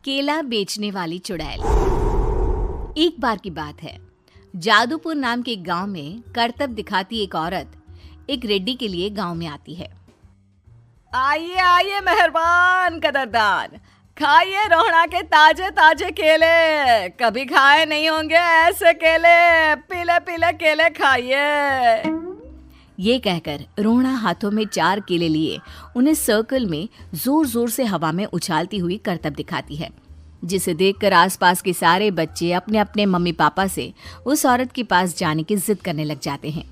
केला बेचने वाली चुड़ैल। एक बार की बात है, जादूपुर नाम के एक गांव में करतब दिखाती एक औरत एक रेड्डी के लिए गांव में आती है। आइए आइए मेहरबान कदरदान, खाइए रोहड़ा के ताजे ताजे केले। कभी खाए नहीं होंगे ऐसे केले, पीले पीले केले खाइए। ये कहकर रोहड़ा हाथों में 4 केले लिए उन्हें सर्कल में जोर जोर से हवा में उछालती हुई करतब दिखाती है, जिसे देखकर आसपास के सारे बच्चे अपने अपने मम्मी पापा से उस औरत के पास जाने की जिद करने लग जाते हैं।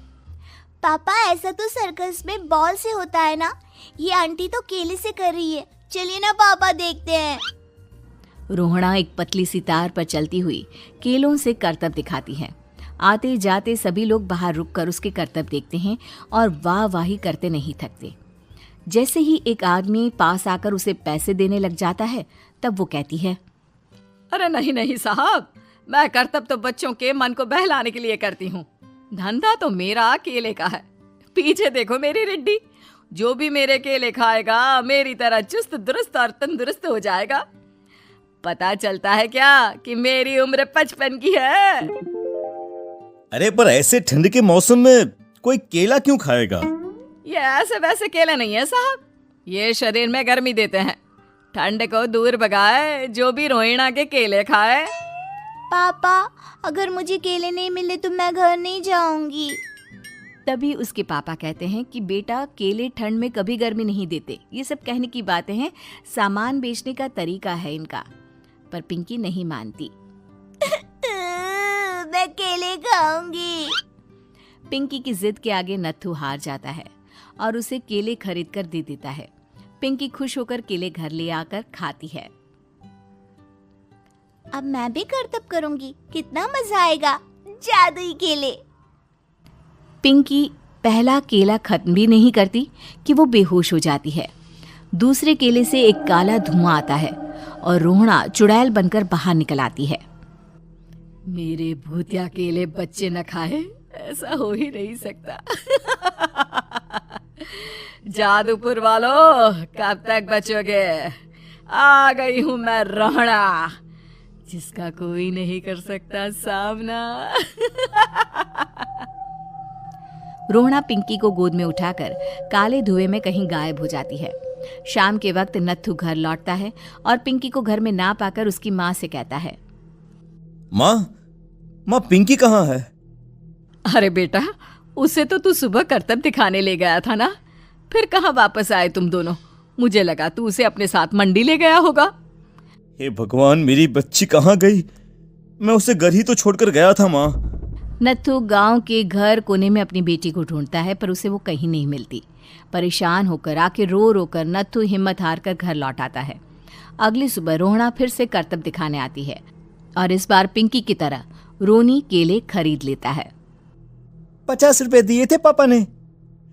पापा, ऐसा तो सर्कस में बॉल से होता है ना, ये आंटी तो केले से कर रही है। चलिए ना पापा, देखते हैं। रोहड़ा एक पतली सी तार पर चलती हुई केलों से करतब दिखाती है। आते जाते सभी लोग बाहर रुककर उसके करतब देखते हैं और वाह वाही करते नहीं थकते। जैसे ही एक आदमी पास आकर उसे पैसे देने लग जाता है, तब वो कहती है, अरे नहीं नहीं साहब, मैं करतब तो बच्चों के मन को बहलाने के लिए करती हूँ। धंधा तो मेरा केले का है। पीछे देखो मेरी रिड्डी, जो भी मेरे केले खाएगा मेरी तरह चुस्त दुरुस्त और तंदुरुस्त हो जाएगा। पता चलता है क्या कि मेरी उम्र 55 की है। अरे पर ऐसे ठंड के मौसम में कोई केला क्यों खाएगा? ये ऐसे वैसे केले नहीं है साहब, ये शरीर में गर्मी देते हैं। ठंड को दूर भगाए जो भी रोहिणा के केले खाए। पापा, अगर मुझे केले नहीं मिले तो मैं घर नहीं जाऊंगी। तभी उसके पापा कहते हैं कि बेटा, केले ठंड में कभी गर्मी नहीं देते। ये सब कहने की बातें हैं, सामान बेचने का तरीका है इनका। पर पिंकी नहीं मानती। मैं केले खाऊंगी। पिंकी की जिद के आगे नत्थू हार जाता है और उसे केले खरीद कर दे देता है। पिंकी खुश होकर केले घर ले आकर खाती है। अब मैं भी करतब करूंगी, कितना मजा आएगा। जादुई केले। पिंकी पहला केला खत्म भी नहीं करती कि वो बेहोश हो जाती है। दूसरे केले से एक काला धुआं आता है और रोहड़ा चुड़ैल बनकर बाहर निकल आती है। मेरे भूतिया केले बच्चे न खाए, ऐसा हो ही नहीं सकता। जादूपुर वालों, कब तक बचोगे? आ गई हूं मैं रोहड़ा, जिसका कोई नहीं कर सकता सामना। रोहड़ा पिंकी को गोद में उठाकर काले धुएं में कहीं गायब हो जाती है। शाम के वक्त नत्थू घर लौटता है और पिंकी को घर में ना पाकर उसकी माँ से कहता है, माँ पिंकी कहाँ है? अरे बेटा, उसे तो तू सुबह करतब दिखाने ले गया था ना, फिर कहाँ वापस आए तुम दोनों? मुझे लगा तू उसे अपने साथ मंडी ले गया होगा। हे भगवान, मेरी बच्ची कहाँ गई? मैं उसे घर ही तो छोड़कर गया था माँ। नत्थू गांव के घर कोने में अपनी बेटी को ढूंढता है, पर उसे वो कहीं नहीं मिलती। परेशान होकर आखिर रो रो कर नत्थू हिम्मत हार कर घर लौट आता है। अगली सुबह रोहड़ा फिर से करतब दिखाने आती है और इस बार पिंकी की तरह रोनी केले खरीद लेता है। 50 रुपए दिए थे पापा ने,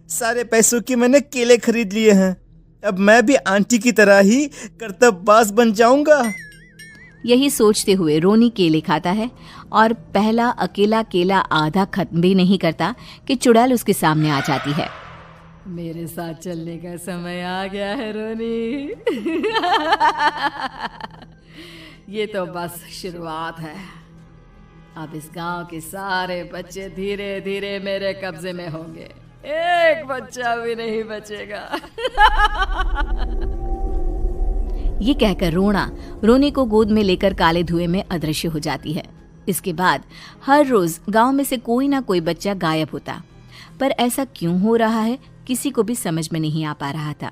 सारे पैसों की मैंने केले खरीद लिए हैं। अब मैं भी आंटी की तरह ही करतबबाज बन जाऊंगा। यही सोचते हुए रोनी केले खाता है और पहला अकेला केला आधा खत्म भी नहीं करता कि चुड़ैल उसके सामने आ जाती है। मेरे साथ चलने का समय आ गया है रोनी। ये तो बस शुरुआत है। अब इस गांव के सारे बच्चे धीरे धीरे मेरे कब्जे में होंगे, एक बच्चा भी नहीं बचेगा। ये कहकर रोना रोनी को गोद में लेकर काले धुएं में अदृश्य हो जाती है। इसके बाद हर रोज गांव में से कोई ना कोई बच्चा गायब होता, पर ऐसा क्यों हो रहा है किसी को भी समझ में नहीं आ पा रहा था।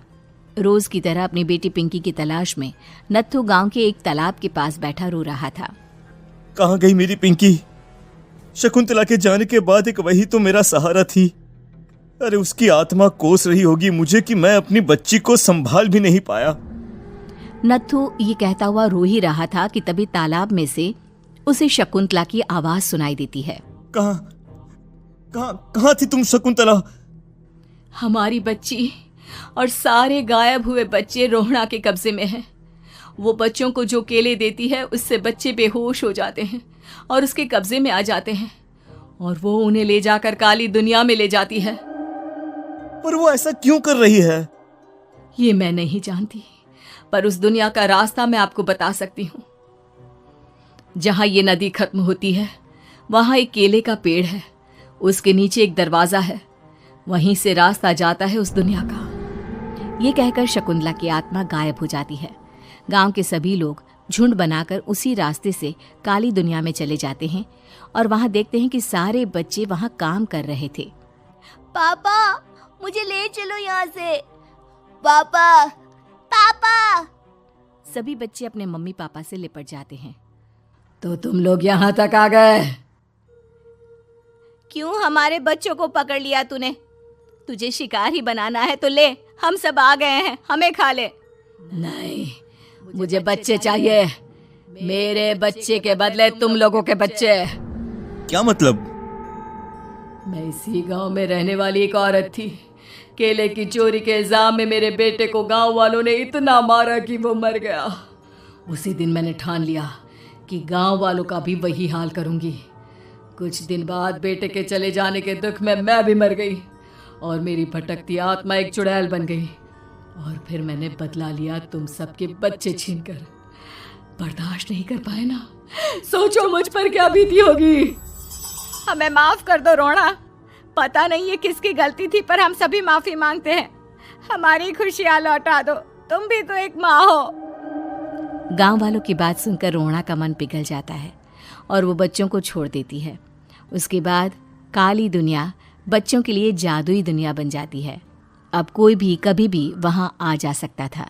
रोज की तरह अपनी बेटी पिंकी की तलाश में नत्थू गांव के एक तालाब के पास बैठा रो रहा था। कहाँ गई मेरी पिंकी? शकुंतला के जाने के बाद एक वही तो मेरा सहारा थी। अरे उसकी आत्मा कोस रही होगी मुझे कि मैं अपनी बच्ची को संभाल भी नहीं पाया। नत्थू ये कहता हुआ रो ही रहा था कि तभी तालाब में से उसे शकुंतला की आवाज सुनाई देती है। कहाँ थी तुम शकुंतला? हमारी बच्ची और सारे गायब हुए बच्चे रोहड़ा के कब्जे में हैं। वो बच्चों को जो केले देती है उससे बच्चे बेहोश हो जाते हैं और उसके कब्जे में आ जाते हैं और वो उन्हें ले जाकर काली दुनिया में ले जाती है। पर वो ऐसा क्यों कर रही है? ये मैं नहीं जानती, पर उस दुनिया का रास्ता मैं आपको बता सकती हूँ। जहां ये नदी खत्म होती है वहां एक केले का पेड़ है, उसके नीचे एक दरवाजा है, वहीं से रास्ता जाता है उस दुनिया का। ये कहकर शकुंतला की आत्मा गायब हो जाती है। गांव के सभी लोग झुंड बनाकर उसी रास्ते से काली दुनिया में चले जाते हैं और वहां देखते हैं कि सारे बच्चे वहां काम कर रहे थे। पापा मुझे ले चलो यहाँ से। पापा पापा। सभी बच्चे अपने मम्मी पापा से लिपट जाते हैं। तो तुम लोग यहाँ तक आ गए? क्यों हमारे बच्चों को पकड़ लिया तूने? तुझे शिकार ही बनाना है तो ले, हम सब आ गए हैं, हमें खा ले। नहीं, मुझे बच्चे चाहिए। मेरे बच्चे के बदले तुम लोगों के बच्चे। क्या मतलब? मैं इसी गांव में रहने वाली एक औरत थी। केले की चोरी के इल्जाम में मेरे बेटे को गांव वालों ने इतना मारा कि वो मर गया। उसी दिन मैंने ठान लिया कि गांव वालों का भी वही हाल करूंगी। कुछ दिन बाद बेटे के चले जाने के दुख में मैं भी मर गई और मेरी भटकती आत्मा एक चुड़ैल बन गई। और फिर मैंने बदला लिया तुम सबके बच्चे छीनकर। बर्दाश्त नहीं कर पाए ना? सोचो मुझ पर क्या बीती होगी। हमें माफ कर दो रोना। पता नहीं ये किसकी गलती थी, पर हम सभी माफी मांगते हैं। हमारी खुशियां लौटा दो, तुम भी तो एक माँ हो। गांव वालों की बात सुनकर रोना का मन पिघल जाता है और वो बच्चों को छोड़ देती है। उसके बाद काली दुनिया बच्चों के लिए जादुई दुनिया बन जाती है। अब कोई भी कभी भी वहां आ जा सकता था।